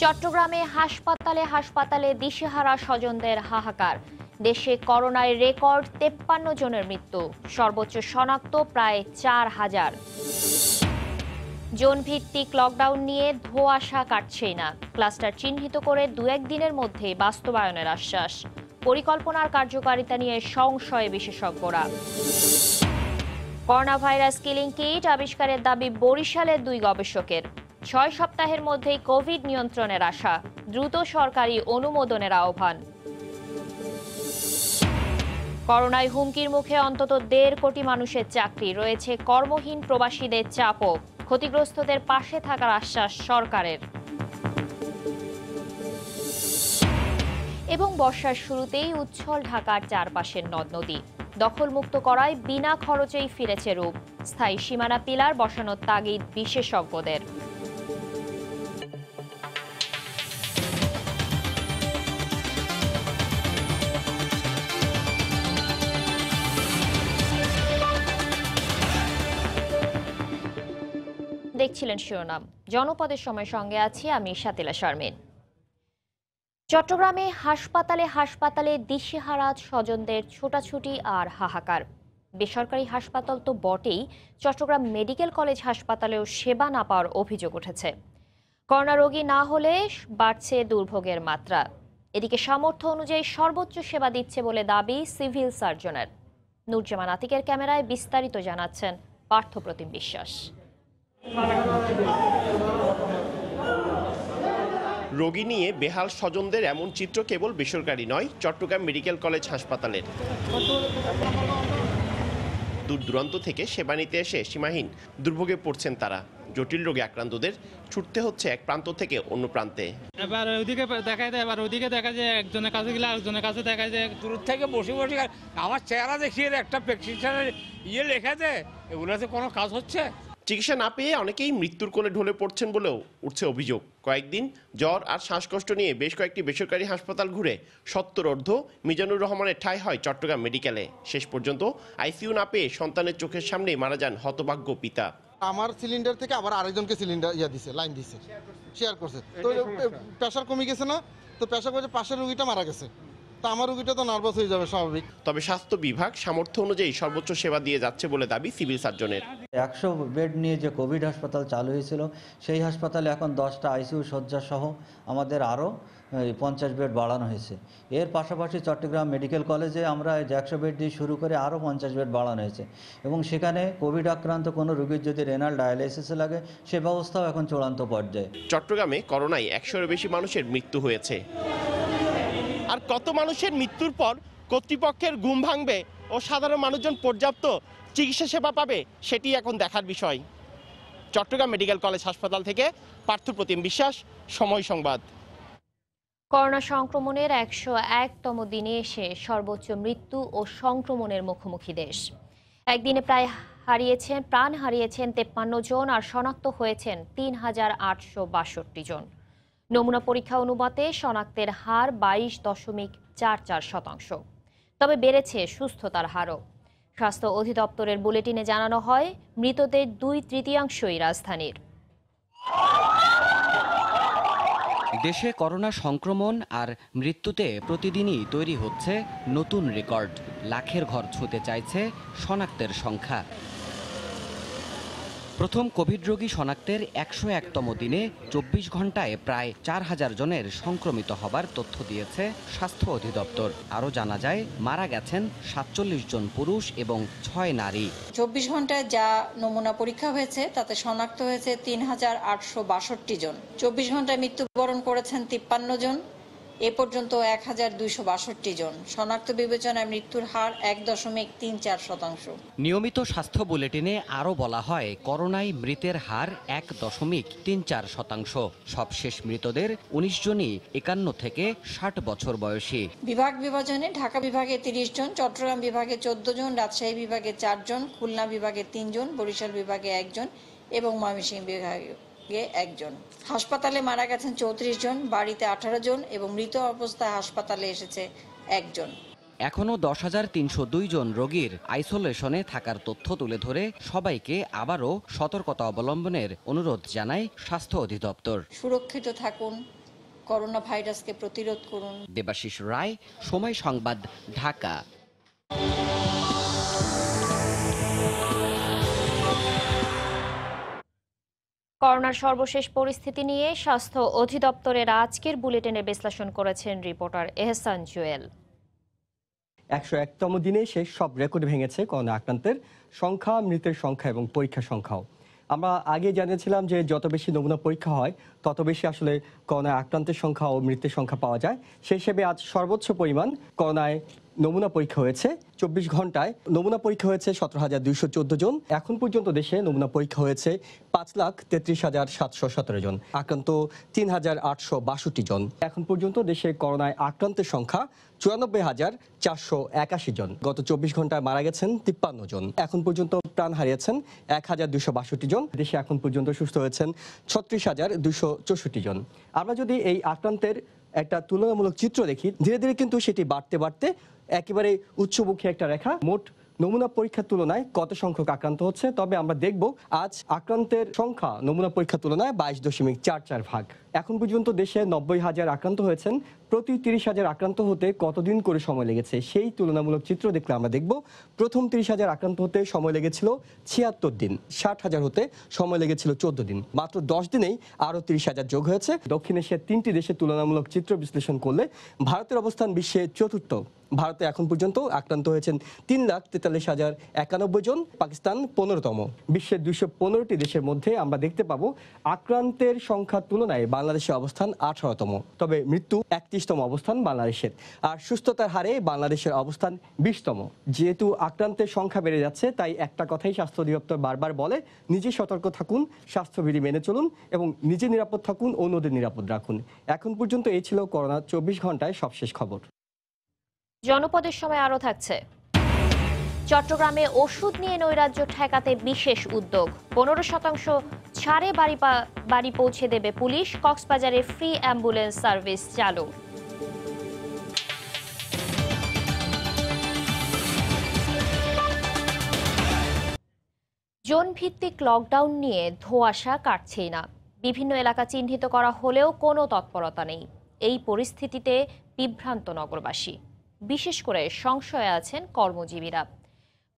চট্টগ্রামে হাসপাতালে দিশেহারা স্বজনদের হাহাকার। দেশে করোনায় রেকর্ড 53 জনের মৃত্যু, সর্বোচ্চ শনাক্ত প্রায় 4000। জোন ভিত্তিক লকডাউন নিয়ে ধোঁয়াশা কাটছেই না। ক্লাস্টার চিহ্নিত করে 2-1 দিনের মধ্যে বাস্তবায়নের আশ্বাস। পরিকল্পনার কার্যকারিতা নিয়ে সংশয়ে বিশেষজ্ঞরা। করোনা ভাইরাস কিলিং কিট আবিষ্কারের দাবি বরিশালের 2 গবেষকের। 6 সপ্তাহের মধ্যেই কোভিড নিয়ন্ত্রণের আশা, দ্রুত সরকারি অনুমোদনের আহ্বান। করোনায় হুমকির মুখে অন্তত 1.5 কোটি মানুষের চাকরি, রয়েছে কর্মহীন প্রবাসীদের চাপও। ক্ষতিগ্রস্তদের পাশে থাকার আশ্বাস সরকারের। এবং বর্ষার শুরুতেই উচ্ছল ঢাকার চারপাশের নদ নদী, দখলমুক্ত করায় বিনা খরচেই ফিরেছে রূপ। স্থায়ী সীমানা পিলার বসানোর তাগিদ বিশেষজ্ঞদের। দেখছিলেন শিরোনাম। জনপদের সময় সঙ্গে আছি আমি শাতিলা শারমিন। চট্টগ্রামে হাসপাতালে দিশেহারা স্বজনদের ছোটাছুটি আর হাহাকার। বেসরকারি হাসপাতাল তো বটেই, চট্টগ্রাম মেডিকেল কলেজ হাসপাতালেও সেবা না পাওয়ার অভিযোগ উঠেছে। করোনা রোগী না হলে বাড়ছে দুর্ভোগের মাত্রা। এদিকে সামর্থ্য অনুযায়ী সর্বোচ্চ সেবা দিচ্ছে বলে দাবি সিভিল সার্জনের। নুরজামান আতিকের ক্যামেরায় বিস্তারিত জানাচ্ছেন পার্থপ্রতিম বিশ্বাস। রোগী নিয়ে বেহাল স্বজনদের এমন চিত্র কেবল বেসরকারি নয়, চট্টগ্রাম মেডিকেল কলেজ হাসপাতালের। দূর দূরান্ত থেকে সেবা নিতে এসে সীমাহীন দুর্ভোগে পড়ছেন তারা। জটিল রোগে আক্রান্তদের ছুটতে হচ্ছে এক প্রান্ত থেকে অন্য প্রান্তে। এবার ওইদিকে দেখা যায়, এবার ওইদিকে দেখা যায়, একজনের কাছে গেলে আরেকজনের কাছে দেখা যায়। দূর থেকে বসে আমার চেহারা দেখিয়ে একটা প্রেসক্রিপশনের লেখা দেয়, এগুলোতে কোনো কাজ হচ্ছে। চিকিৎসা না পেয়ে অনেকেই মৃত্যুর কোলে ঢলে পড়ছেন বলেও উঠছে অভিযোগ। কয়েকদিন জ্বর আর শ্বাসকষ্ট নিয়ে বেশ কয়েকটি বেসরকারি হাসপাতাল ঘুরে 70 মিজানুর রহমানের ঠাঁই হয় চট্টগ্রাম মেডিকেলে। শেষ পর্যন্ত আইসিইউ না পেয়ে সন্তানের চোখের সামনেই মারা যান হতভাগ্য পিতা। আমার সিলিন্ডার থেকে আবার আরেকজনকে সিলিন্ডার লাইন দিছে, শেয়ার করছে। তো প্রেশার কমে গেছে না, তো প্রেশার করে পাশের রোগীটা মারা গেছে। তা আমার রোগীটা তো নার্ভাস হয়ে যাবে স্বাভাবিক। তবে স্বাস্থ্য বিভাগ সামর্থ্য অনুযায়ী সর্বোচ্চ সেবা দিয়ে যাচ্ছে বলে দাবি সিভিল সার্জনের। 100 বেড নিয়ে যে কোভিড হাসপাতাল চালু হয়েছিল, সেই হাসপাতালে এখন 10টা আইসিইউ শয্যা সহ আমাদের আরও 50 বেড বাড়ানো হয়েছে। এর পাশাপাশি চট্টগ্রাম মেডিকেল কলেজে আমরা 100 বেড দিয়ে শুরু করে আরও 50 বেড বাড়ানো হয়েছে এবং সেখানে কোভিড আক্রান্ত কোনো রোগীর যদি রেনাল ডায়ালাইসিসে লাগে, সে ব্যবস্থাও এখন চূড়ান্ত পর্যায়ে। চট্টগ্রামে করোনায় 100-এর বেশি মানুষের মৃত্যু হয়েছে। আর কত মানুষের মৃত্যুর পর কর্তৃপক্ষের ঘুম ভাঙবে ও সাধারণ মানুষজন পর্যাপ্ত চিকিৎসা সেবা পাবে, সেটি এখন দেখার বিষয়। চট্টগ্রাম মেডিকেল কলেজ হাসপাতাল থেকে পার্থপ্রতিম বিশ্বাস, সময় সংবাদ। করোনা সংক্রমণের 101তম দিনে এসে সর্বোচ্চ মৃত্যু ও সংক্রমণের মুখোমুখি দেশ। একদিনে প্রাণ হারিয়েছেন 53 জন আর শনাক্ত হয়েছেন 3862 জন। নমুনা পরীক্ষা অনুপাতে শনাক্তের হার 22.44%। তবে বেড়েছে সুস্থতার হারও। স্বাস্থ্য অধিদপ্তরের বুলেটিনে জানানো হয়, মৃতদের 2/3 রাজধানীর। দেশে করোনা সংক্রমণ আর মৃত্যুতে প্রতিদিনই তৈরি হচ্ছে নতুন রেকর্ড। লাখের ঘর ছুঁতে চাইছে শনাক্তের সংখ্যা। প্রথম কোভিড রোগী শনাক্তের 101তম দিনে 24 ঘন্টায় প্রায় 4000 জনের সংক্রমিত হবার তথ্য দিয়েছে স্বাস্থ্য অধিদপ্তর। আরও জানা যায়, মারা গেছেন 47 জন পুরুষ এবং 6 নারী। 24 ঘন্টায় যা নমুনা পরীক্ষা হয়েছে তাতে শনাক্ত হয়েছে 3862 জন। 24 ঘন্টায় মৃত্যুবরণ করেছেন 53 জন। এ পর্যন্ত 1262 জন। শনাক্ত বিবেচনায় মৃত্যুর হার 1.34%। নিয়মিত স্বাস্থ্য বুলেটিনে আরও বলা হয়, করোনায় মৃতের হার 1.34%। সবশেষ মৃতদের 19 জনই 51 থেকে 60 বছর বয়সী। বিভাগ বিভাজনে ঢাকা বিভাগে 30 জন, চট্টগ্রাম বিভাগে 14 জন, রাজশাহী বিভাগে 4 জন, খুলনা বিভাগে 3 জন, বরিশাল বিভাগে 1 জন এবং ময়মনসিংহ বিভাগে 1 জন। হাসপাতালে মারা গেছেন 34 জন, বাড়িতে 18 জন এবং মৃত অবস্থায় হাসপাতালে এসেছে 1 জন। এখনও 10,302 জন রোগীর আইসোলেশনে থাকার তথ্য তুলে ধরে সবাইকে আবারও সতর্কতা অবলম্বনের অনুরোধ জানায় স্বাস্থ্য অধিদপ্তর। সুরক্ষিত থাকুন, করোনা ভাইরাসকে প্রতিরোধ করুন। দেবাশিস রায়, সময় সংবাদ, ঢাকা। করোনার সর্বশেষ পরিস্থিতি নিয়ে স্বাস্থ্য অধিদপ্তরের আজকের বুলেটিনে বিশ্লেষণ করেছেন রিপোর্টার এহসান জুয়েল। 101তম দিনে শেষ সব রেকর্ড ভেঙেছে করোনা আক্রান্তের সংখ্যা, মৃতের সংখ্যা এবং পরীক্ষার সংখ্যাও। আমরা আগে জানিয়েছিলাম যে যত বেশি নমুনা পরীক্ষা হয় তত বেশি আসলে করোনা আক্রান্তের সংখ্যা ও মৃতের সংখ্যা পাওয়া যায়। সেই হিসেবে আজ সর্বোচ্চ পরিমাণ করোনায় নমুনা পরীক্ষা হয়েছে। 24 ঘন্টায় নমুনা পরীক্ষা হয়েছে 17,214 জন। এখন পর্যন্ত দেশে নমুনা পরীক্ষা হয়েছে 5,33,717 জন। আক্রান্ত 3,862 জন। এখন পর্যন্ত দেশে করোনায় আক্রান্তের সংখ্যা 94,481 জন। গত 24 ঘন্টায় মারা গেছেন 53 জন। এখন পর্যন্ত প্রাণ হারিয়েছেন 1,262 জন। দেশে এখন পর্যন্ত সুস্থ হয়েছেন 36,264 জন। আমরা যদি এই আক্রান্তের একটা তুলনামূলক চিত্র দেখি, ধীরে ধীরে কিন্তু সেটি বাড়তে বাড়তে একেবারে উচ্চমুখী একটা রেখা। মোট নমুনা পরীক্ষার তুলনায় কত সংখ্যক আক্রান্ত হচ্ছে, তবে আমরা দেখব আজ আক্রান্তের সংখ্যা নমুনা পরীক্ষার তুলনায় 22.44 ভাগ। এখন পর্যন্ত দেশে 90,000 আক্রান্ত হয়েছেন। প্রতি 30,000 আক্রান্ত হতে কতদিন করে সময় লেগেছে সেই তুলনামূলক চিত্র দেখলে আমরা দেখব প্রথম 30,000 আক্রান্ত হতে সময় লেগেছিল 76 দিন, 60,000 হতে সময় লেগেছিল 14 দিন। মাত্র 10 দিনেই আরও 30,000 যোগ হয়েছে। দক্ষিণ এশিয়ার 3টি দেশের তুলনামূলক চিত্র বিশ্লেষণ করলে ভারতের অবস্থান বিশ্বে চতুর্থ। ভারতে এখন পর্যন্ত আক্রান্ত হয়েছেন 3,43,091 জন, পাকিস্তান 15তম। বিশ্বের 215টি দেশের মধ্যে আমরা দেখতে পাবো আক্রান্তের সংখ্যার তুলনায় বাংলাদেশের অবস্থান 18তম, তবে মৃত্যু 31তম অবস্থান বাংলাদেশের। আর সুস্থতার হারে বাংলাদেশের অবস্থান 20তম। যেহেতু আক্রান্তের সংখ্যা বেড়ে যাচ্ছে, তাই একটা কথাই স্বাস্থ্য অধিদপ্তর বারবার বলে, নিজে সতর্ক থাকুন, স্বাস্থ্যবিধি মেনে চলুন এবং নিজে নিরাপদ থাকুন, অন্যদের নিরাপদ রাখুন। এখন পর্যন্ত এই ছিল করোনা 24 ঘন্টায় সবশেষ খবর। জনপদের সময় আরও থাকছে। চট্টগ্রামে ওষুধ নিয়ে নৈরাজ্য ঠেকাতে বিশেষ উদ্যোগ। 15% ছাড়ে বাড়ি পৌঁছে দেবে পুলিশ। কক্সবাজারে ফ্রি অ্যাম্বুলেন্স সার্ভিস চালু। জোনভিত্তিক লকডাউন নিয়ে ধোঁয়াশা কাটছেই না। বিভিন্ন এলাকা চিহ্নিত করা হলেও কোনো তৎপরতা নেই। এই পরিস্থিতিতে বিভ্রান্ত নগরবাসী, বিশেষ করে সংশয়ে আছেন কর্মজীবীরা।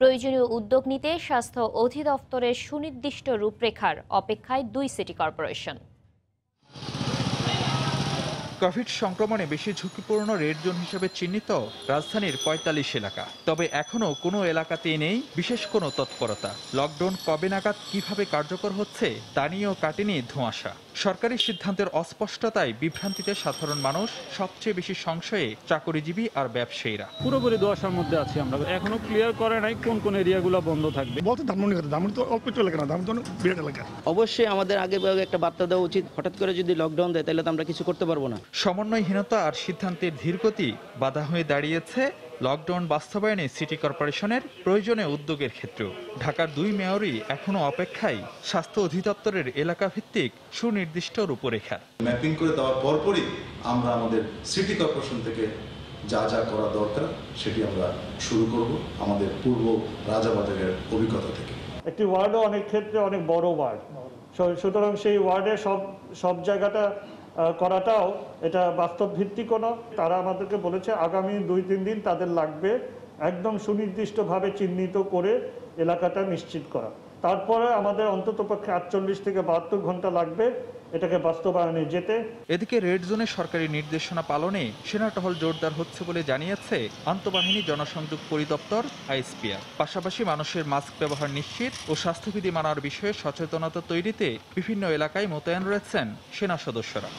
প্রয়োজনীয় উদ্যোগ নিতে স্বাস্থ্য অধিদপ্তরের সুনির্দিষ্ট রূপরেখার অপেক্ষায় 2 সিটি কর্পোরেশন। কোভিড সংক্রমণে বেশি ঝুঁকিপূর্ণ রেড জোন হিসেবে চিহ্নিত রাজধানীর 45 এলাকা। তবে এখনও কোনো এলাকাতেই নেই বিশেষ কোনো তৎপরতা। লকডাউন কবে নাগাদ কিভাবে কার্যকর হচ্ছে তা নিয়েও কাটেনি ধোঁয়াশা। সরকারি সিদ্ধান্তের অস্পষ্টতায় বিভ্রান্তিতে সাধারণ মানুষ, সবচেয়ে বেশি সংশয়ে চাকরিজীবী আর ব্যবসায়ীরা। পুরোপুরি ধোঁয়াশার মধ্যে আছি আমরা। এখনো ক্লিয়ার করে নাই কোন কোন এরিয়াগুলো বন্ধ থাকবে। বলতে ধানমন্ডি তো অল্প একটু এলাকা না, ধানমন্ডি তো বিরাট এলাকা। অবশ্যই আমাদের আগে একটা বার্তা দেওয়া উচিত। হঠাৎ করে যদি লকডাউন দেয় তাহলে তো আমরা কিছু করতে পারবো না। সমন্বয়হীনতা আর সিদ্ধান্তের ধীরগতি বাধা হয়ে দাঁড়িয়েছে লকডাউন বাস্তবায়নে সিটি কর্পোরেশনের প্রয়োজনীয় উদ্যোগের ক্ষেত্রেও। ঢাকার 2 মেয়রই এখনো অপেক্ষায় স্বাস্থ্য অধিদপ্তরের এলাকা ভিত্তিক সুনির্দিষ্ট রূপরেখা। ম্যাপিং করে দেওয়ার পরপরই আমরা আমাদের সিটি কর্পোরেশন থেকে যা যা করা দরকার সেটি আমরা শুরু করব আমাদের পূর্ব রাজাবাজারের অভিজ্ঞতা থেকে। একটি ওয়ার্ডও অনেক ক্ষেত্রে অনেক বড় ওয়ার্ড, সুতরাং সেই ওয়ার্ডে সব জায়গাটা করাটাও এটা বাস্তব ভিত্তিকও না। তারা আমাদেরকে বলেছে আগামী 2-3 দিন তাদের লাগবে একদম সুনির্দিষ্টভাবে চিহ্নিত করে এলাকাটা নিশ্চিত করা। তারপরে আমাদের অন্ততপক্ষে 48 থেকে 72 ঘন্টা লাগবে এটাকে বাস্তবায়নে যেতে। এদিকে রেড জোনে সরকারি নির্দেশনা পালনে সেনা টহল জোরদার হচ্ছে বলে জানিয়েছে আন্তঃবাহিনী জনসংযোগ পরিদপ্তর আইএসপিআর। পাশাপাশি মানুষের মাস্ক ব্যবহার নিশ্চিত ও স্বাস্থ্যবিধি মানার বিষয়ে সচেতনতা তৈরিতে বিভিন্ন এলাকায় মোতায়েন রয়েছেন সেনা সদস্যরা।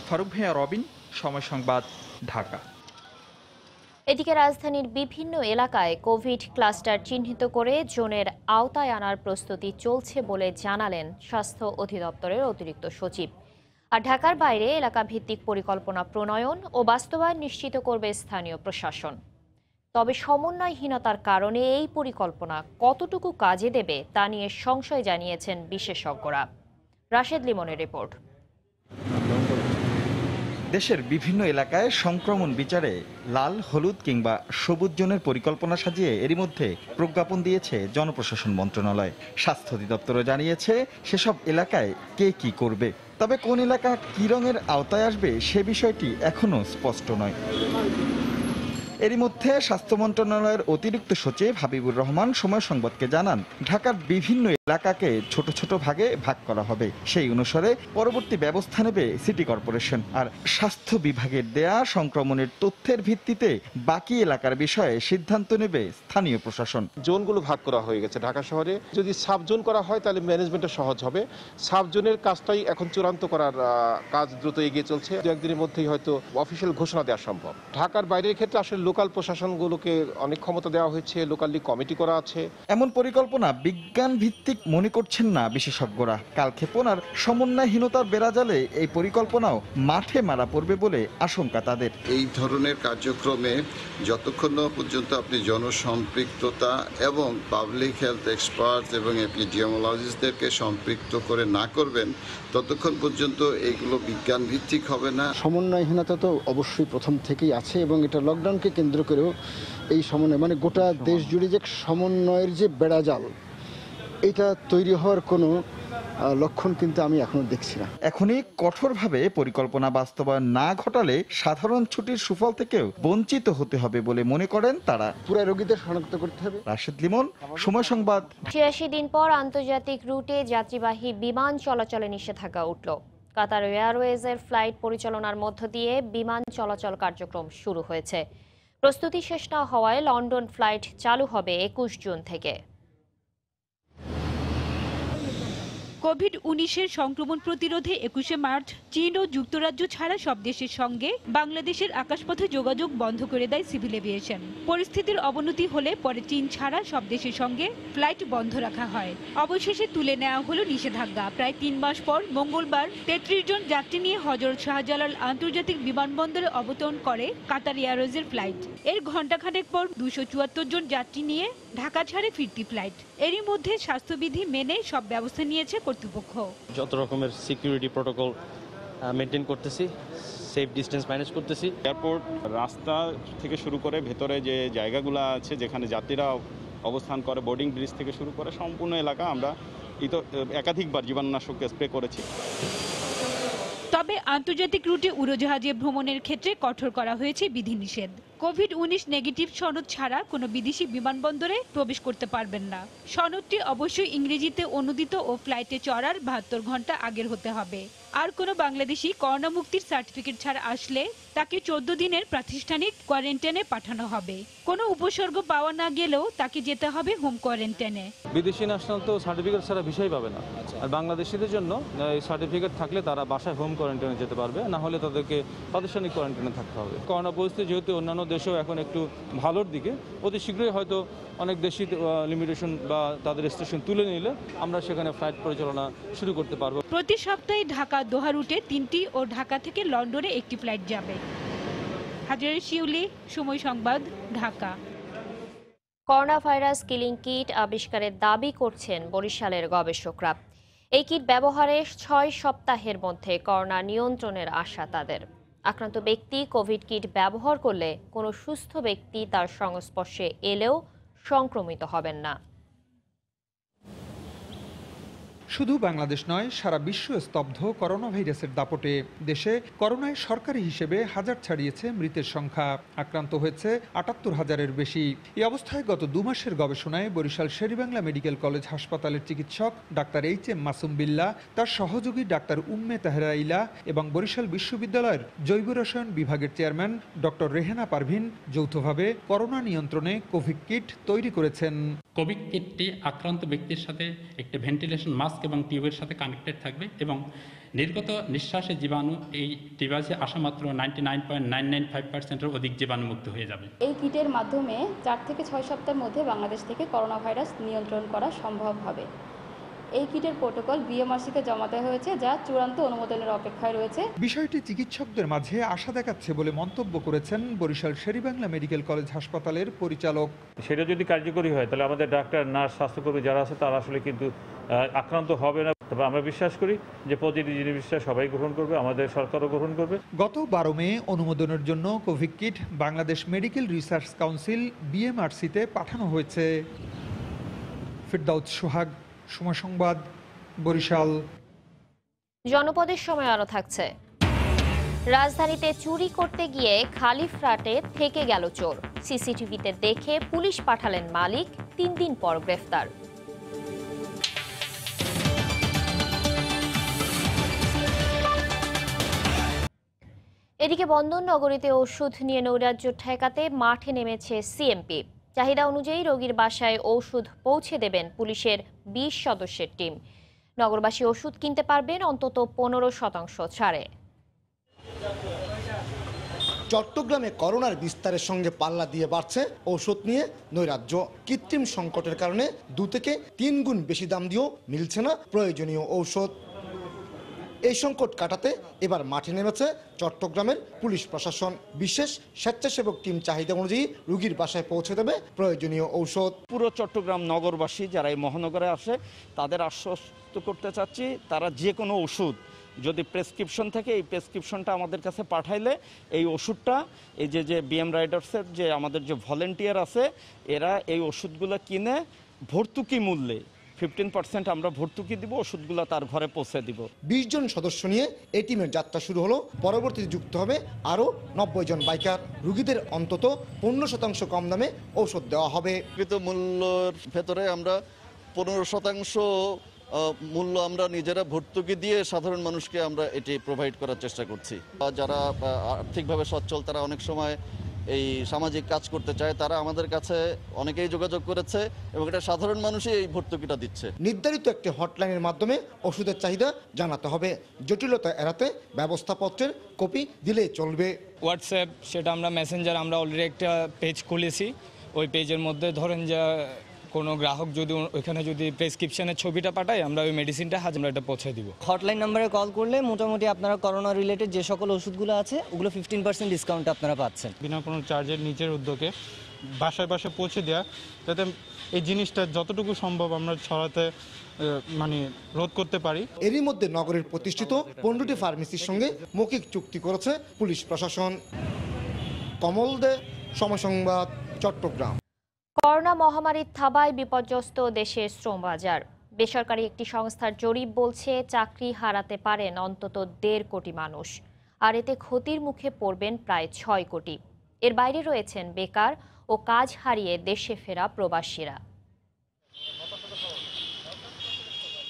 ফারুক ভাইয়া, রবিন, সময় সংবাদ, ঢাকা। এদিকে রাজধানীর বিভিন্ন এলাকায় কোভিড ক্লাস্টার চিহ্নিত করে জোনের আওতায় আনার প্রস্তুতি চলছে বলে জানালেন স্বাস্থ্য অধিদপ্তরের অতিরিক্ত সচিব। আর ঢাকার বাইরে এলাকা ভিত্তিক পরিকল্পনা প্রণয়ন ও বাস্তবায়ন নিশ্চিত করবে স্থানীয় প্রশাসন। তবে সমন্বয়হীনতার কারণে এই পরিকল্পনা কতটুকু কাজে দেবে তা নিয়ে সংশয় জানিয়েছেন বিশেষজ্ঞরা। রাশেদ লিমনের রিপোর্ট। দেশের বিভিন্ন এলাকায় সংক্রমণ বিচারে লাল, হলুদ কিংবা সবুজ জোনের পরিকল্পনা সাজিয়ে এরই মধ্যে প্রজ্ঞাপন দিয়েছে জনপ্রশাসন মন্ত্রণালয়। স্বাস্থ্য অধিদপ্তরও জানিয়েছে সেসব এলাকায় কে কি করবে। তবে কোন এলাকা কি রঙের আওতায় আসবে সে বিষয়টি এখনো স্পষ্ট নয়। এরই মধ্যে স্বাস্থ্য মন্ত্রণালয়ের অতিরিক্ত সচিব হাবিবুর রহমান সময় সংবাদকে জানান, ঢাকার বিভিন্ন এলাকাকে ছোট ছোট ভাগে ভাগ করা হবে। সেই অনুসারে পরবর্তী ব্যবস্থা নেবে সিটি কর্পোরেশন। আর স্বাস্থ্য বিভাগের দেয়া সংক্রমণের তথ্যের ভিত্তিতে বাকি এলাকার বিষয়ে সিদ্ধান্ত নেবে স্থানীয় প্রশাসন। জোনগুলো ভাগ করা হয়ে গেছে ঢাকা শহরে। যদি সাব জোন করা হয় তাহলে ম্যানেজমেন্টটা সহজ হবে। সাব জোনের কাজটাই এখন চূড়ান্ত করার কাজ দ্রুত এগিয়ে চলছে। দু একদিনের মধ্যেই হয়তো অফিসিয়াল ঘোষণা দেওয়া সম্ভব। ঢাকার বাইরের ক্ষেত্রে আসলে লোকাল প্রশাসনগুলোকে অনেক ক্ষমতা দেওয়া হয়েছে, লোকালি কমিটি করা আছে। এমন পরিকল্পনা বিজ্ঞান ভিত্তিক মনে করছেন না বিশেষজ্ঞরা। কালক্ষেপণ আর সমন্বয়হীনতার বেড়াজালে এই পরিকল্পনাও মাঠে মারা পড়বে বলে আশঙ্কা তাদের। এই ধরনের কার্যক্রমে যতক্ষণ না পর্যন্ত আপনি জনসম্পৃক্ততা এবং পাবলিক হেলথ এক্সপার্ট এবং এপিডিমিওলজিস্টদেরকে সম্পৃক্ত করে না করবেন, ততক্ষণ পর্যন্ত এইগুলো বিজ্ঞান ভিত্তিক হবে না। সমন্বয়হীনতা তো অবশ্যই প্রথম থেকেই আছে এবং এটা লকডাউনকে কেন্দ্র করেও এই সমন্বয়, মানে গোটা দেশ জুড়ে যে সমন্বয়ের যে বেড়াজাল, এটা তৈরি হওয়ার কোনো লক্ষণ কিন্তু আমি এখনো দেখছি না। এখনই কঠোরভাবে পরিকল্পনা বাস্তবায়ন না ঘটালে সাধারণ ছুটির সুফল থেকেও বঞ্চিত হতে হবে বলে মনে করেন তারা। পুরো রোগীদের শনাক্ত করতে হবে। রাশেদ লিমন, সময় সংবাদ। ৮৬ দিন পর আন্তর্জাতিক রুটে যাত্রীবাহী বিমান চলাচলে নিষেধাজ্ঞা উঠল। কাতার এয়ারওয়েজের ফ্লাইট পরিচালনার মধ্য দিয়ে বিমান চলাচল কার্যক্রম শুরু হয়েছে। প্রস্তুতি শেষ না হওয়ায় লন্ডন ফ্লাইট চালু হবে ২১ জুন থেকে। কোভিড-১৯ সংক্রমণ প্রতিরোধে ২১শে মার্চ চীন ও যুক্তরাজ্য ছাড়া সব দেশের সঙ্গে বাংলাদেশের আকাশপথে যোগাযোগ বন্ধ করে দেয় সিভিল এভিয়েশন। পরিস্থিতির অবনতি হলে পরে চীন ছাড়া সব দেশের সঙ্গে ফ্লাইট বন্ধ রাখা হয়। অবশেষে তুলে নেওয়া হলো নিষেধাজ্ঞা। প্রায় ৩ মাস পর মঙ্গলবার ৩৩ জন যাত্রী নিয়ে হযরত শাহজালাল আন্তর্জাতিক বিমানবন্দরে অবতরণ করে কাতার এয়ারওয়েজের ফ্লাইট। এর ঘণ্টাখানেক পর ২৭৪ জন যাত্রী নিয়ে ঢাকা ছাড়ে ফিরতি ফ্লাইট। এরই মধ্যে স্বাস্থ্যবিধি মেনে সব ব্যবস্থা নিয়েছে কর্তৃপক্ষ। যত রকমের সিকিউরিটি প্রোটোকল মেনটেন করতেছি, সেফ ডিস্টেন্স ম্যানেজ করতেছি। এয়ারপোর্ট রাস্তা থেকে শুরু করে ভেতরে যে জায়গাগুলো আছে যেখানে যাত্রীরা অবস্থান করে, বোর্ডিং ব্রিজ থেকে শুরু করে সম্পূর্ণ এলাকা আমরা একাধিকবার জীবাণুনাশক স্প্রে করেছি। তবে আন্তর্জাতিক রুটে উড়োজাহাজে ভ্রমণের ক্ষেত্রে কঠোর করা হয়েছে বিধিনিষেধ। কোভিড-১৯ নেগেটিভ সনদ ছাড়া কোনো বিদেশি বিমানবন্দরে প্রবেশ করতে পারবেন না। সনদটি অবশ্যই ইংরেজিতে অনুদিত ও ফ্লাইটে চড়ার ৭২ ঘন্টা আগের হতে হবে। আর কোনো বাংলাদেশি করোনা মুক্তির সার্টিফিকেট ছাড়া আসলে তাকে ১৪ দিনের প্রাতিষ্ঠানিক কোয়ারেন্টাইনে পাঠানো হবে। কোনো উপসর্গ পাওয়া না গেলেও তাকে যেতে হবে হোম কোয়ারেন্টাইনে। বিদেশি ন্যাশনাল তো সার্টিফিকেট ছাড়া ভিসাই পাবে না। আর বাংলাদেশিদের জন্য এই সার্টিফিকেট থাকলে তারা বাসায় হোম কোয়ারেন্টাইনে যেতে পারবে, না হলে তাদেরকে প্রাতিষ্ঠানিক কোয়ারেন্টাইনে থাকতে হবে। করোনা পরিস্থিতি যেহেতু অন্যান্য দেশেও এখন একটু ভালোর দিকে, অতি শীঘ্রই হয়তো অনেক দেশি লিমিটেশন বা তাদের রেস্ট্রিকশন তুলে নিলে আমরা সেখানে ফ্লাইট পরিচালনা শুরু করতে পারবো। প্রতি সপ্তাহে ঢাকা দোহা রুটে ৩টি ও ঢাকা থেকে লন্ডনে ১টি ফ্লাইট যাবে। হাজারে শিউলি, সময় সংবাদ, Dhaka. Corona virus killing kit আবিষ্কারের দাবি করছেন বরিশালের গবেষকরা। এই কিট ব্যবহারে ৬ সপ্তাহের মধ্যে করোনা নিয়ন্ত্রণের আশা তাদের। আক্রান্ত ব্যক্তি কোভিড কিট ব্যবহার করলে কোনো সুস্থ ব্যক্তি তার সংস্পর্শে এলেও সংক্রমিত হবেন না। শুধু বাংলাদেশ নয়, সারা বিশ্ব স্তব্ধ করোনা ভাইরাসের দাপটে। দেশে করোনায় সরকারি হিসেবে হাজার ছাড়িয়েছে মৃতের সংখ্যা। আক্রান্ত হয়েছে ৭৮,০০০-এর বেশি। এই অবস্থায় গত ২ মাসের গবেষণায় বরিশাল শেরেবাংলা মেডিকেল কলেজ হাসপাতালের চিকিৎসক ডাক্তার এইচ.এম. মাসুম বিল্লাহ, তার সহযোগী ডাক্তার উম্মে তাহেরা ইলা এবং বরিশাল বিশ্ববিদ্যালয়ের জৈব রসায়ন বিভাগের চেয়ারম্যান ডক্টর রেহেনা পারভিন যৌথভাবে করোনা নিয়ন্ত্রণে কোভিড কিট তৈরি করেছেন। কোভিড কিটটি আক্রান্ত ব্যক্তির সাথে একটি ভেন্টিলেশন মাস্ক এবং টিউবের সাথে কানেক্টেড থাকবে এবং নির্গত নিঃশ্বাসের জীবাণু এই ডিভাইসে আসা মাত্র 99.995%-এর অধিক জীবাণুমুক্ত হয়ে যাবে। এই কিটের মাধ্যমে ৪ থেকে ৬ সপ্তাহের মধ্যে বাংলাদেশ থেকে করোনা ভাইরাস নিয়ন্ত্রণ করা সম্ভব হবে। এই কিটের প্রোটোকল বিএমআরসিতে জমা দেওয়া হয়েছে, যা চূড়ান্ত অনুমোদনের অপেক্ষায় রয়েছে। বিষয়টি চিকিৎসকদের মাঝে আশা দেখাচ্ছে বলে মন্তব্য করেছেন বরিশাল শেরেবাংলা মেডিকেল কলেজ হাসপাতালের পরিচালক। সেটা যদি কার্যকরী হয় তাহলে আমাদের ডাক্তার, নার্স, স্বাস্থ্যকর্মী যারা আছে তারা আসলে কিন্তু আক্রান্ত হবে না। তবে আমরা বিশ্বাস করি যে পজিটিভ জিনিসটা সবাই গ্রহণ করবে, আমাদের সরকারও গ্রহণ করবে। গত 12 মে অনুমোদনের জন্য Covid kit Bangladesh medical research council BMRC-তে পাঠানো হয়েছে। ফিরদাউস সোহাগ, সময় সংবাদ, বরিশাল। জনপদের সময় আরো থাকছে। রাজধানীতে চুরি করতে গিয়ে খালি ফ্ল্যাটে থেকে গেল চোর। সিসিটিভিতে দেখে পুলিশ পাঠালেন মালিক, 3 দিন পর গ্রেফতার। এদিকে বন্দর নগরীতে ওষুধ নিয়ে নৈরাজ্য ঠেকাতে মাঠে নেমেছে সিএমপি। চাহিদা অনুযায়ী রোগীর বাসায় ওষুধ পৌঁছে দেবেন পুলিশের 20 সদস্যের টিম। নগরবাসী ওষুধ কিনতে পারবেন অন্তত 15% ছাড়ে। চট্টগ্রামে করোনার বিস্তারের সঙ্গে পাল্লা দিয়ে বাড়ছে ঔষধ নিয়ে নৈরাজ্য। কৃত্রিম সংকটের কারণে 2 থেকে 3 গুণ বেশি দাম দিয়েও মিলছে না প্রয়োজনীয় ঔষধ। এই সংকট কাটাতে এবার মাঠে নেমেছে চট্টগ্রামের পুলিশ প্রশাসন। বিশেষ স্বেচ্ছাসেবক টিম চাহিদা অনুযায়ী রোগীর বাসায় পৌঁছে দেবে প্রয়োজনীয় ঔষধ। পুরো চট্টগ্রাম নগরবাসী যারা এই মহানগরে আসে তাদের আশ্বস্ত করতে চাচ্ছি, তারা যে কোনো ওষুধ যদি প্রেসক্রিপশন থেকে এই প্রেসক্রিপশনটা আমাদের কাছে পাঠাইলে এই ওষুধটা এই যে বিএম রাইডার্সের যে আমাদের যে ভলেন্টিয়ার আছে এরা এই ওষুধগুলো কিনে ভর্তুকি মূল্যে 15% আমরা ভর্তুকি দিব, ওষুধগুলো তার ঘরে পৌঁছে দিব। 20 জন সদস্য নিয়ে এই টিমের যাত্রা শুরু হলো। পরবর্তীতে যুক্ত হবে আরও 90 জন বাইকার। রোগীদের অন্তত 15% কম দামে ঔষধ দেওয়া হবে। মূল্যের ভেতরে আমরা 15% মূল্য আমরা নিজেরা ভর্তুকি দিয়ে সাধারণ মানুষকে আমরা এটি প্রোভাইড করার চেষ্টা করছি। যারা আর্থিকভাবে সচ্ছল তারা অনেক সময় এই সামাজিক কাজ করতে চায়, তারা আমাদের কাছে অনেকেই যোগাযোগ করেছে এবং এটা সাধারণ মানুষই এই ভর্তুকিটা দিচ্ছে। নির্ধারিত একটি হটলাইনের মাধ্যমে ওষুধের চাহিদা জানাতে হবে। জটিলতা এড়াতে ব্যবস্থাপত্রের কপি দিলেই চলবে। হোয়াটসঅ্যাপ সেটা আমরা মেসেঞ্জার আমরা অলরেডি একটা পেজ খুলেছি। ওই পেজের মধ্যে ধরেন যে কোনো গ্রাহক যদি ওইখানে যদি প্রেসক্রিপশনের ছবিটা পাঠায় আমরা ওই মেডিসিনটা আমরা এটা পৌঁছে দিব। হটলাইন নাম্বারে কল করলে মোটামুটি আপনারা করোনা রিলেটেড যে সকল ওষুধগুলো আছে ওগুলো 15% ডিসকাউন্ট আপনারা পাচ্ছেন। বিনা কোনো চার্জের নিজের উদ্যোগে বাসায় পৌঁছে দেওয়া, যাতে এই জিনিসটা যতটুকু সম্ভব আমরা ছড়াতে রোধ করতে পারি। এরই মধ্যে নগরের প্রতিষ্ঠিত 15টি ফার্মেসির সঙ্গে মৌখিক চুক্তি করেছে পুলিশ প্রশাসন। কমল দে, সময় সংবাদ, চট্টগ্রাম। করোনা মহামারীর থাবায় বিপর্যস্ত দেশের শ্রম বাজার। বেসরকারি একটি সংস্থার জরিপ বলছে চাকরি হারাতে পারেন অন্তত 1.5 কোটি মানুষ, আর এতে ক্ষতির মুখে পড়বেন প্রায় 6 কোটি। এর বাইরে রয়েছেন বেকার ও কাজ হারিয়ে দেশে ফেরা প্রবাসীরা।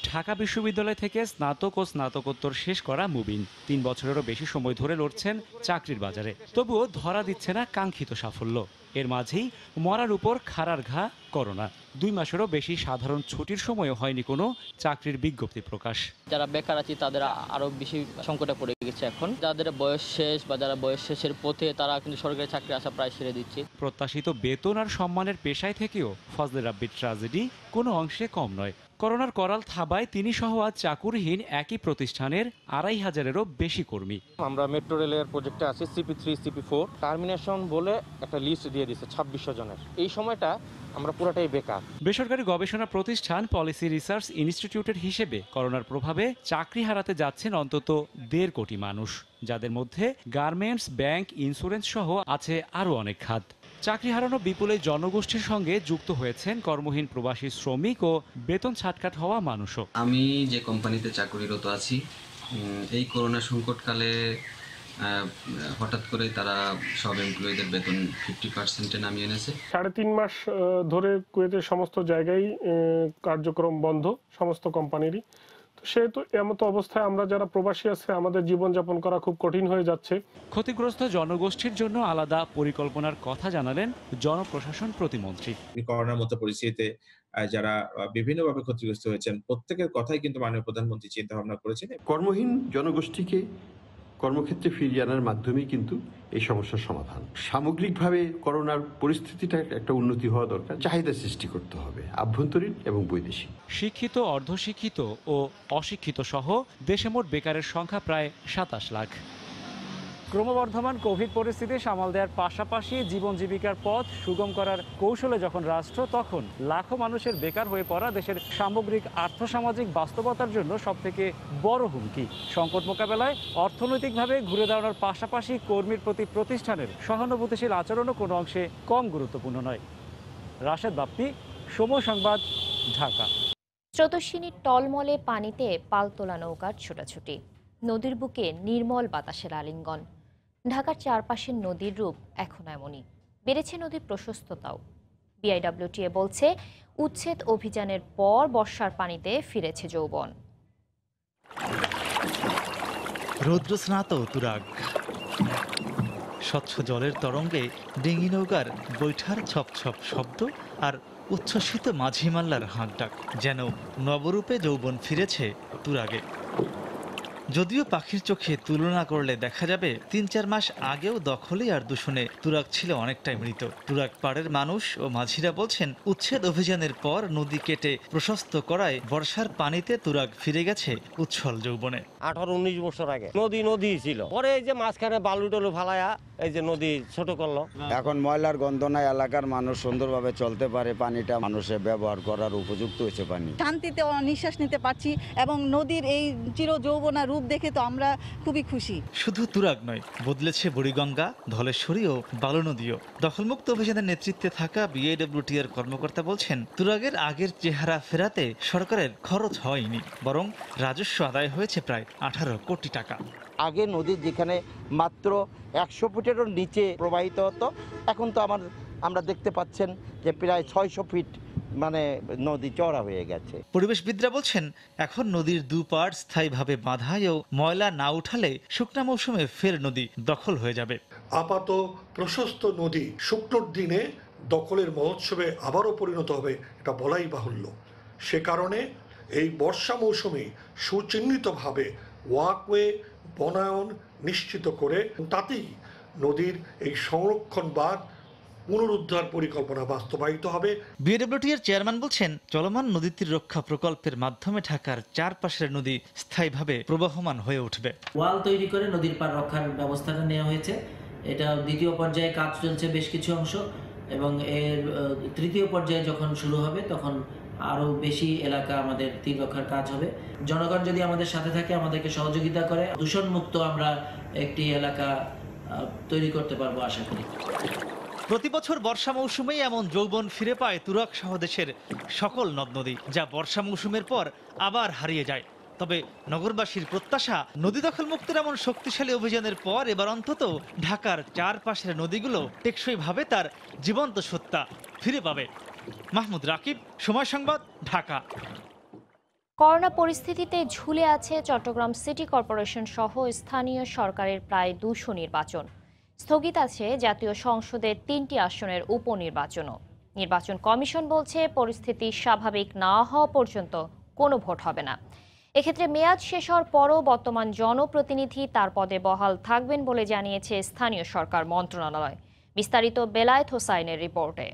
ঢাকা বিশ্ববিদ্যালয় থেকে স্নাতক ও স্নাতকোত্তর শেষ করা মুবিন 3 বছরেরও বেশি সময় ধরে লড়ছেন চাকরির বাজারে, তবুও ধরা দিচ্ছে না কাঙ্ক্ষিত সাফল্য। এর মাঝেই মরার উপর খাড়ার ঘা করোনা। 2 মাসেরও বেশি সাধারণ ছুটির সময়ও হয়নি কোনো চাকরির বিজ্ঞপ্তি প্রকাশ। যারা বেকার আছে তাদের আরো বেশি সংকটে পড়ে গেছে এখন। যাদের বয়স শেষ বা যারা বয়স শেষের পথে তারা কিন্তু সরকারি চাকরি আশা প্রায় ছেড়ে দিচ্ছে। প্রত্যাশিত বেতন আর সম্মানের পেশায় থেকেও ফজলে রাব্বির ট্র্যাজেডি কোনো অংশে কম নয়। করোনার করাল থাবায় তিনি সহ আজ চাকুরিহীন একই প্রতিষ্ঠানের 2,500-এরও বেশি কর্মী। আমরা মেট্রো রেলের প্রজেক্টে আছি CP3 CP4 টার্মিনেশন বলে একটা লিস্ট দিয়ে দিচ্ছে 2600 জনের। এই সময়টা আমরা পুরোটাই বেকার। বেসরকারি গবেষণা প্রতিষ্ঠান পলিসি রিসার্চ ইনস্টিটিউটের হিসেবে করোনার প্রভাবে চাকরি হারাতে যাচ্ছেন অন্তত 1.5 কোটি মানুষ, যাদের মধ্যে গার্মেন্টস, ব্যাংক, ইন্স্যুরেন্স সহ আছে আরও অনেক খাত। চাকরি হারানো বিপুল এই জনগোষ্ঠীর সঙ্গে যুক্ত হয়েছেন কর্মহীন প্রবাসী শ্রমিক ও বেতন ছাটকাট হওয়া মানুষও। আমি যে কোম্পানিতে চাকরিরত আছি, এই করোনা সংকটকালে হঠাৎ করে তারা সব এমপ্লয়ীদের বেতন 50%-এ নামিয়ে এনেছে। 3.5 মাস ধরে কুয়েতের সমস্ত জায়গায় কার্যক্রম বন্ধ, সমস্ত কোম্পানিরই। সেহেতু এমতো অবস্থায় আমরা যারা প্রবাসী আছে আমাদের জীবনযাপন করা খুব কঠিন হয়ে যাচ্ছে। ক্ষতিগ্রস্ত জনগোষ্ঠীর জন্য আলাদা পরিকল্পনার কথা জানালেন জনপ্রশাসন প্রতিমন্ত্রী। করোনার মতো পরিস্থিতিতে যারা বিভিন্নভাবে ক্ষতিগ্রস্ত হয়েছেন প্রত্যেকের কথাই কিন্তু মাননীয় প্রধানমন্ত্রী চিন্তা ভাবনা করেছেন। কর্মহীন জনগোষ্ঠীকে কর্মক্ষেত্রে ফিরিয়ে আনার মাধ্যমেই কিন্তু এই সমস্যার সমাধান। সামগ্রিকভাবে করোনার পরিস্থিতিটা একটা উন্নতি হওয়া দরকার, চাহিদা সৃষ্টি করতে হবে আভ্যন্তরীণ এবং বৈদেশিক। শিক্ষিত, অর্ধশিক্ষিত ও অশিক্ষিত সহ দেশে মোট বেকারের সংখ্যা প্রায় 27 লাখ। ক্রমবর্ধমান কোভিড পরিস্থিতি সামাল দেওয়ার পাশাপাশি জীবন জীবিকার পথ সুগম করার কৌশলে যখন রাষ্ট্র, তখন লাখো মানুষের বেকার হয়ে পড়া দেশের সামগ্রিক আর্থসামাজিক বাস্তবতার জন্য সবথেকে বড় হুমকি। সংকট মোকাবেলায় অর্থনৈতিকভাবে ঘুরে দাঁড়ানোর পাশাপাশি কর্মীর প্রতি প্রতিষ্ঠানের সহানুভূতিশীল আচরণও কোনো অংশে কম গুরুত্বপূর্ণ নয়। রাশেদ বাপ্পি, সময় সংবাদ, ঢাকা। স্রোতস্বিনীর টলমলে পানিতে পালতোলা নৌকার ছোটাছুটি, নদীর বুকে নির্মল বাতাসের আলিঙ্গন। ঢাকার চারপাশের নদীর রূপ এখন এমনই, বেড়েছে নদীর প্রশস্ততাও। বিআইডব্লিউটিএ বলছে, উচ্ছেদ অভিযানের পর বর্ষার পানিতে ফিরেছে যৌবন। রৌদ্রস্নাত তুরাগ, স্বচ্ছ জলের তরঙ্গে ডিঙি নৌকার বৈঠার ছপ ছপ শব্দ আর উচ্ছ্বসিত মাঝি মাল্লার হাঁক ডাক, যেন নবরূপে যৌবন ফিরেছে তুরাগে। যদিও পাখির চোখে তুলনা করলে দেখা যাবে ৩-৪ মাস আগেও দখলে আর দূষণে তুরাগ ছিল অনেকটাই মৃত। তুরাগ পাড়ের মানুষ ও মাঝিরা বলছেন, উচ্ছেদ অভিযানের পর নদী কেটে প্রশস্ত করায় বর্ষার পানিতে তুরাগ ফিরে গেছে উচ্ছল যৌবনে। 18-19 বছর আগে নদী ছিল, পরে এই যে মাঝখানে বালু টলু ফালায়া এই যে নদী ছোট করলো। এখন ময়লার গন্ধ নাই, এলাকার মানুষ সুন্দরভাবে চলতে পারে, পানিটা মানুষের ব্যবহার করার উপযুক্ত হয়েছে। পানি শান্তিতে নিঃশ্বাস নিতে পারছি এবং নদীর এই চির যৌবনা রূপ দেখে তো আমরা খুবই খুশি। শুধু তুরাগ নয়, বদলেছে বুড়িগঙ্গা, ধলেশ্বরী ও বালু নদীও। দখলমুক্ত অভিযানের নেতৃত্বে থাকা বিআইডব্লিউটিএর কর্মকর্তা বলছেন, তুরাগের আগের চেহারা ফেরাতে সরকারের খরচ হয়নি, বরং রাজস্ব আদায় হয়েছে প্রায় 18 কোটি টাকা। আগে নদী যেখানে মাত্র 100 ফুটেরও নিচে প্রবাহিত হতো, এখন তো আমরা দেখতে পাচ্ছেন যে প্রায় 600 ফিট মানে নদী চওড়া হয়ে গেছে। পরিবেশবিদরা বলছেন, এখন নদীর দুপাড় স্থায়ীভাবে বাঁধায় ও ময়লা না উঠালে শুকনা মৌসুমে ফের নদী দখল হয়ে যাবে। আপাত প্রশস্ত নদী শুকনোর দিনে দখলের মহোৎসবে আবারও পরিণত হবে, এটা বলাই বাহুল্য। সে কারণে এই বর্ষা মৌসুমে সুচিহ্নিতভাবে ওয়াকওয়ে বনায়ন নিশ্চিত করে তাতেই নদীর এই সংরক্ষণ বা পুনরুদ্ধার পরিকল্পনা বাস্তবায়িত হবে। বিএডব্লিউটিএর চেয়ারম্যান বলছেন, চলমান নদীতীর রক্ষা প্রকল্পের মাধ্যমে ঢাকার চারপাশের নদী স্থায়ীভাবে প্রবহমান হয়ে উঠবে। ওয়াল তৈরি করে নদীর পার রক্ষার ব্যবস্থাটা নেওয়া হয়েছে। এটা দ্বিতীয় পর্যায়ে কাজ চলছে বেশ কিছু অংশ, এবং এর তৃতীয় পর্যায়ে যখন শুরু হবে তখন আরও বেশি এলাকা আমাদের তীর রক্ষার কাজ হবে। জনগণ যদি আমাদের সাথে থাকে, আমাদেরকে সহযোগিতা করে, দূষণমুক্ত আমরা একটি এলাকা তৈরি করতে পারবো আশা করি। প্রতি বছর বর্ষা মৌসুমেই এমন যৌবন ফিরে পায় তুরাগ সহ দেশের সকল নদ নদী, যা বর্ষা মৌসুমের পর আবার হারিয়ে যায়। তবে নগরবাসীর প্রত্যাশা, নদী দখল মুক্তের এমন শক্তিশালী অভিযানের পর এবার অন্তত ঢাকার চারপাশের নদীগুলো টেকসইভাবে তার জীবন্ত সত্তা ফিরে পাবে। মাহমুদ রাকিব, সময় সংবাদ, ঢাকা। করোনা পরিস্থিতিতে ঝুলে আছে চট্টগ্রাম সিটি কর্পোরেশন সহ স্থানীয় সরকারের প্রায় 200 নির্বাচন। স্থগিত আছে জাতীয় সংসদের 3টি আসনের উপনির্বাচনও। নির্বাচন কমিশন বলছে, পরিস্থিতি স্বাভাবিক না হওয়া পর্যন্ত কোনো ভোট হবে না। এক্ষেত্রে মেয়াদ শেষ হওয়ার পরও বর্তমান জনপ্রতিনিধি তার পদে বহাল থাকবেন বলে জানিয়েছে স্থানীয় সরকার মন্ত্রণালয়। বিস্তারিত বেলায়েত হোসাইনের রিপোর্টে।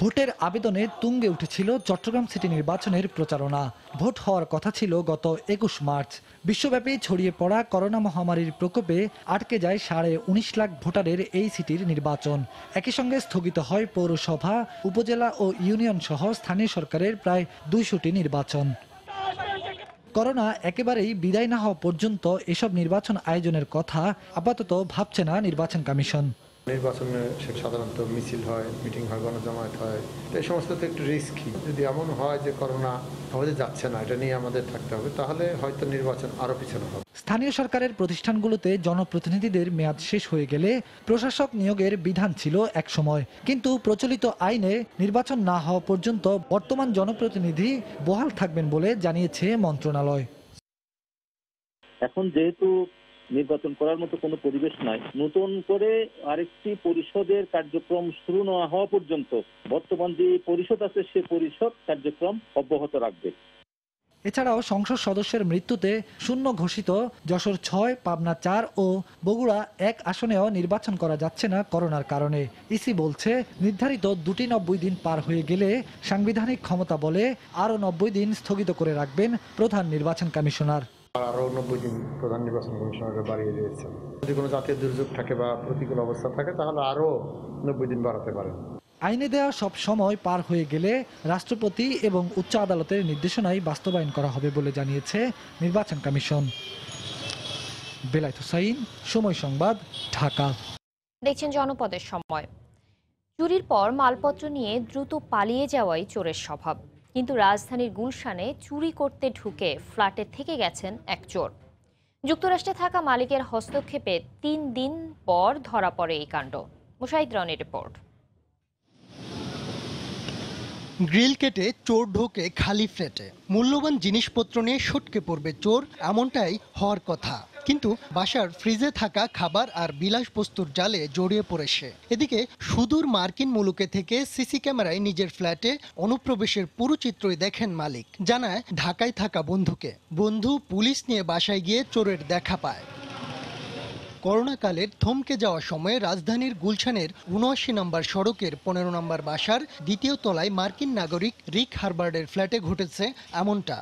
ভোটের আবেদনে তুঙ্গে উঠেছিল চট্টগ্রাম সিটি নির্বাচনের প্রচারণা। ভোট হওয়ার কথা ছিল গত 21 মার্চ। বিশ্বব্যাপী ছড়িয়ে পড়া করোনা মহামারীর প্রকোপে আটকে যায় 19.5 লাখ ভোটারের এই সিটির নির্বাচন। একই সঙ্গে স্থগিত হয় পৌরসভা, উপজেলা ও ইউনিয়ন সহ স্থানীয় সরকারের প্রায় 200টি নির্বাচন। করোনা একেবারেই বিদায় না হওয়া পর্যন্ত এসব নির্বাচন আয়োজনের কথা আপাতত ভাবছে না নির্বাচন কমিশন। নির্বাচনে সাধারণত মিছিল হয়, মিটিং হয়, গণজমায়েত হয়, এই সমস্ত তো একটু রিস্কি। যদি এমন হয় যে করোনা আমাদের যাচ্ছে না, এটা নিয়ে আমাদের থাকতে হবে, তাহলে হয়তো নির্বাচন আরো পিছনে হবে। স্থানীয় সরকারের প্রতিষ্ঠানগুলোতে জনপ্রতিনিধিদের মেয়াদ শেষ হয়ে গেলে প্রশাসক নিয়োগের বিধান ছিল এক সময়, কিন্তু প্রচলিত আইনে নির্বাচন না হওয়া পর্যন্ত বর্তমান জনপ্রতিনিধি বহাল থাকবেন বলে জানিয়েছে মন্ত্রণালয়। এখন যেহেতু নির্বাচন করার মতো কোনো পরিবেশ নাই, নতুন করে আরেকটি পরিষদের কার্যক্রম শুরু না হওয়া পর্যন্ত বর্তমান যে পরিষদ আছে সে পরিষদ কার্যক্রম অব্যাহত রাখবে। এছাড়াও সংসদ সদস্যের মৃত্যুতে শূন্য ঘোষিত যশোর 6, পাবনা 4 ও বগুড়া 1 আসনেও নির্বাচন করা যাচ্ছে না করোনার কারণে। ইসি বলছে, নির্ধারিত 90 দিন পার হয়ে গেলে সাংবিধানিক ক্ষমতা বলে আরও 90 দিন স্থগিত করে রাখবেন প্রধান নির্বাচন কমিশনার। আরও 90 দিন প্রধান নির্বাচন কমিশনাররা বাড়িয়ে দিয়েছেন। যদি কোনো জাতীয় দুর্যোগ থাকে বা প্রতিকূল অবস্থা থাকে তাহলে আরও 90 দিন বাড়াতে পারেন। আইনে দেওয়া সব সময় পার হয়ে গেলে রাষ্ট্রপতি এবং উচ্চ আদালতের নির্দেশনাই বাস্তবায়ন করা হবে বলে জানিয়েছে নির্বাচন কমিশন। বেলায়েত হোসাইন, সময় সংবাদ, ঢাকা। দেখছেন জনপদের সময়। চুরির পর মালপত্র নিয়ে দ্রুত পালিয়ে যাওয়াই চোরের স্বভাব, কিন্তু রাজধানীর গুলশানে চুরি করতে ঢুকে ফ্ল্যাটে থেকে গেছেন এক চোর। যুক্তরাষ্ট্রে থাকা মালিকের হস্তক্ষেপে 3 দিন পর ধরা পড়ে এই কাণ্ড। মুশাহিদ রনির রিপোর্ট। গ্রিল কেটে চোর ঢোকে খালি ফ্ল্যাটে, মূল্যবান জিনিসপত্র নিয়ে সটকে পড়বে চোর, এমনটাই হওয়ার কথা। কিন্তু বাসার ফ্রিজে থাকা খাবার আর বিলাস বস্তুর জালে জড়িয়ে পড়েছে। এদিকে সুদূর মার্কিন মুলুকে থেকে সিসি ক্যামেরায় নিজের ফ্ল্যাটে অনুপ্রবেশের পুরো চিত্রই দেখেন মালিক। জানায় ঢাকায় থাকা বন্ধুকে। বন্ধু পুলিশ নিয়ে বাসায় গিয়ে চোরের দেখা পায়। করোনাকালের থমকে যাওয়ার সময় রাজধানীর গুলশানের ৭৯ নম্বর সড়কের ১৫ নম্বর বাসার ২য় তলায় মার্কিন নাগরিক রিক হারবার্ডের ফ্ল্যাটে ঘটেছে এমনটা।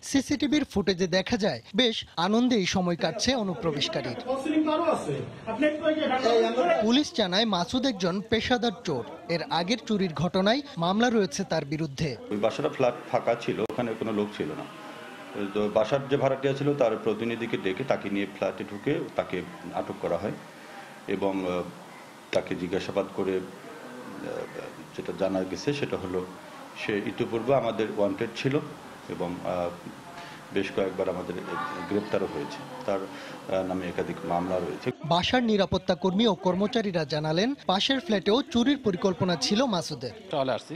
সিসিটিভির ফুটেজে দেখা যায় বেশ আনন্দেই সময় কাটছে অনুপ্রবেশকারীর। পুলিশ জানায় মাসুদ একজন পেশাদার চোর। এর আগের চুরির ঘটনায় মামলা রয়েছে তার বিরুদ্ধে। ওই বাসাটা ফ্ল্যাট ফাঁকা ছিল, ওখানে কোনো লোক ছিল না। তো বাসার যে ভাড়াটিয়া ছিল তার প্রতিনিধিকে ডেকে তাকে নিয়ে ফ্ল্যাটে ঢুকে তাকে আটক করা হয় এবং তাকে জিজ্ঞাসাবাদ করে যেটা জানা গেছে সেটা হলো সে ইতিপূর্বে আমাদের ওয়ান্টেড ছিল এবং বেশ কয়েকবার আমাদের গ্রেপ্তারও হয়েছে। তার নামে একাধিক মামলা রয়েছে। বাসার নিরাপত্তা কর্মী ও কর্মচারীরা জানালেন পাশের ফ্ল্যাটেও চুরির পরিকল্পনা ছিল মাসুদের। চলে আসছি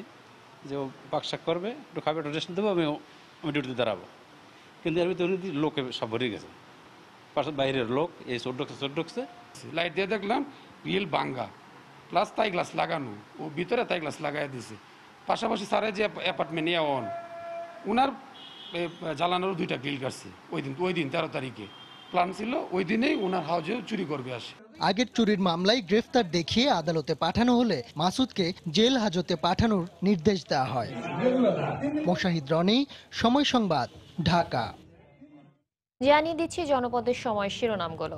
যে ও বাকশাক করবে, একটু খাবে, একটু রেস্ট দেবো, আমি ডিউটিতে দাঁড়াবো। কিন্তু এর ভিতরে লোকে সব ভরে গেছে, পাশে বাইরের লোক এই চোর ঢুকছে। লাইট দিয়ে দেখলাম গ্রিল ভাঙ্গা, প্লাস তাই গ্লাস লাগানো, ও ভিতরে তাই গ্লাস লাগাই দিছে। পাশাপাশি স্যারের যে অ্যাপার্টমেন্ট নিয়ে ওনার জ্বালানোর 2টা গ্রিল কাটছে। ওই দিন 13 তারিখে প্ল্যান ছিল, ওই দিনেই ওনার হাউজেও চুরি করবে আসে। আগের চুরির মামলায় গ্রেফতার দেখিয়ে আদালতে পাঠানো হলে মাসুদকে জেল হাজতে পাঠানোর নির্দেশ দেওয়া হয়। মুশাহিদ রনি, সময় সংবাদ, ঢাকা। জানিয়ে দিচ্ছি জনপদের সময় শিরোনামগুলো।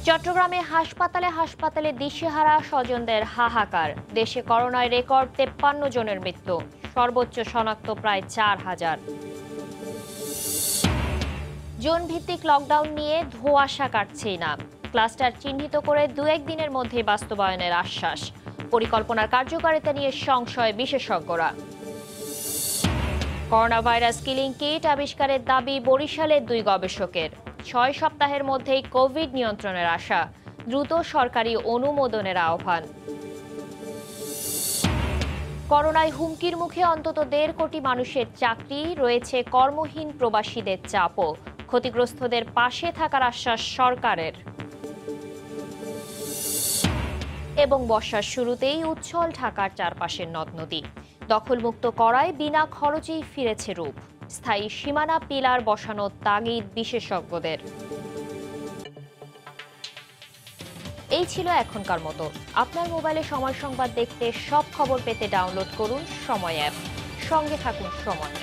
চট্টগ্রামে হাসপাতালে দিশেহারা স্বজনদের হাহাকার। দেশে করোনায় রেকর্ড 53 জনের মৃত্যু, সর্বোচ্চ শনাক্ত প্রায় 4000। জোন ভিত্তিক লকডাউন নিয়ে ধোঁয়াশা কাটছেই না। ক্লাস্টার চিহ্নিত করে 2-1 দিনের মধ্যে বাস্তবায়নের আশ্বাস। পরিকল্পনার কার্যকারিতা নিয়ে সংশয় বিশেষজ্ঞরা। করোনা ভাইরাস কিলিং কিট আবিষ্কারের দাবি বরিশালের 2 গবেষকের। 6 সপ্তাহের মধ্যেই কোভিড নিয়ন্ত্রণের আশা, দ্রুত সরকারি অনুমোদনের আহ্বান। করোনায় হুমকির মুখে অন্তত 1.5 কোটি মানুষের চাকরি, রয়েছে কর্মহীন প্রবাসীদের চাপও। ক্ষতিগ্রস্তদের পাশে থাকার আশ্বাস সরকারের। এবং বর্ষার শুরুতেই উচ্ছল ঢাকার চারপাশের নদ নদী। দখলমুক্ত করায় বিনা খরচেই ফিরেছে রূপ। স্থায়ী সীমানা পিলার বসানোর তাগিদ বিশেষজ্ঞদের। এই ছিল এখনকার মতো। আপনার মোবাইলে সময় সংবাদ দেখতে সব খবর পেতে ডাউনলোড করুন সময় অ্যাপ। সঙ্গে থাকুন সময়।